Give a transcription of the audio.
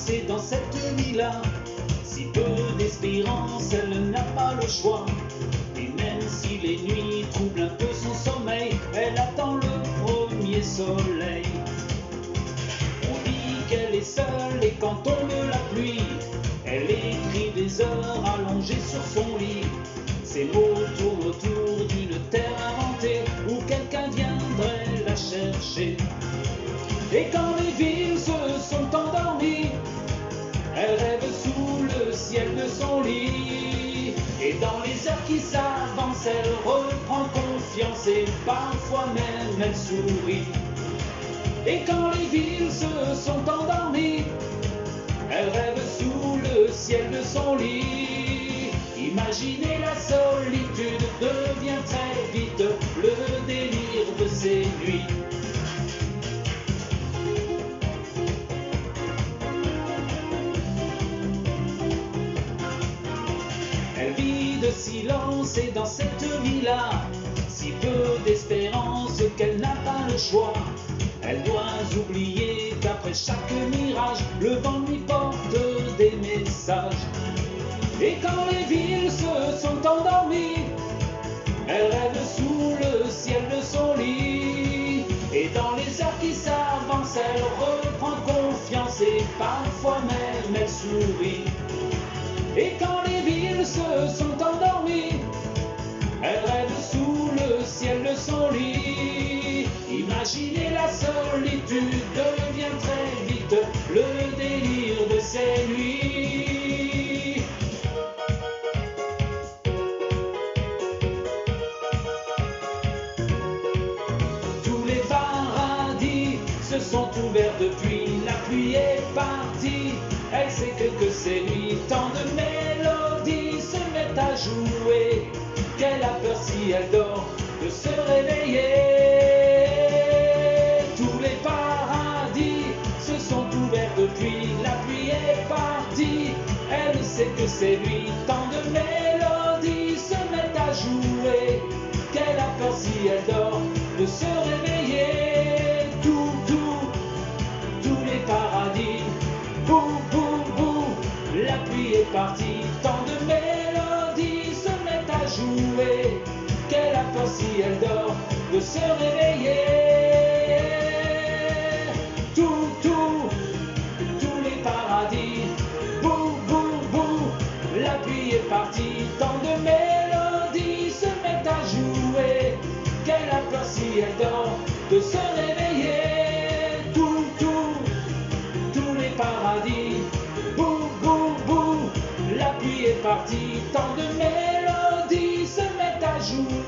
silence et dans cette nuit-là, si peu d'espérance, elle n'a pas le choix. Et même si les nuits troublent un peu son sommeil, elle attend le premier soleil. On dit qu'elle est seule et quand tombe la pluie, elle écrit des heures allongées sur son lit. Ses mots tournent autour d'une terre inventée où quelqu'un viendrait la chercher. Et quand les villes se sont endormies, elle rêve sous le ciel de son lit. Et dans les heures qui s'avancent, elle reprend confiance et parfois même elle sourit. Et quand les villes se sont endormies, elle rêve sous le ciel de son lit. Imaginez la solitude devient très vite le délire de ces nuits. Elle vit de silence et dans cette vie-là, si peu d'espérance qu'elle n'a pas le choix. Elle doit oublier qu'après chaque mirage, le vent lui porte des messages. Et quand les villes se sont endormies, elle rêve sous le ciel de son lit. Et dans les heures qui s'avancent, elle reprend confiance et parfois même elle sourit. Et quand les villes se sont endormies, elle rêve sous le ciel de son lit. Imaginez la solitude devient très vite le délire de ces nuits. Tous les paradis se sont ouverts depuis, la pluie est partie. Elle sait que c'est lui, tant de mélodies se mettent à jouer, qu'elle a peur si elle dort de se réveiller. Tous les paradis se sont ouverts depuis, la pluie est partie. Elle sait que c'est lui, tant de mélodies se mettent à jouer, qu'elle a peur si elle dort de se réveiller. Tous les paradis, boum, boum, boum, la pluie est partie, tant de mélodies se mettent à jouer, qu'elle a peur si elle dort de se réveiller. Tous les paradis, boum, boum, boum, la pluie est partie, tant de mélodies se mettent à jouer, qu'elle a peur si elle dort de se réveiller. Tous les paradis, boum, boum, boum, la pluie est partie, tant de mélodies se mettent à jouer.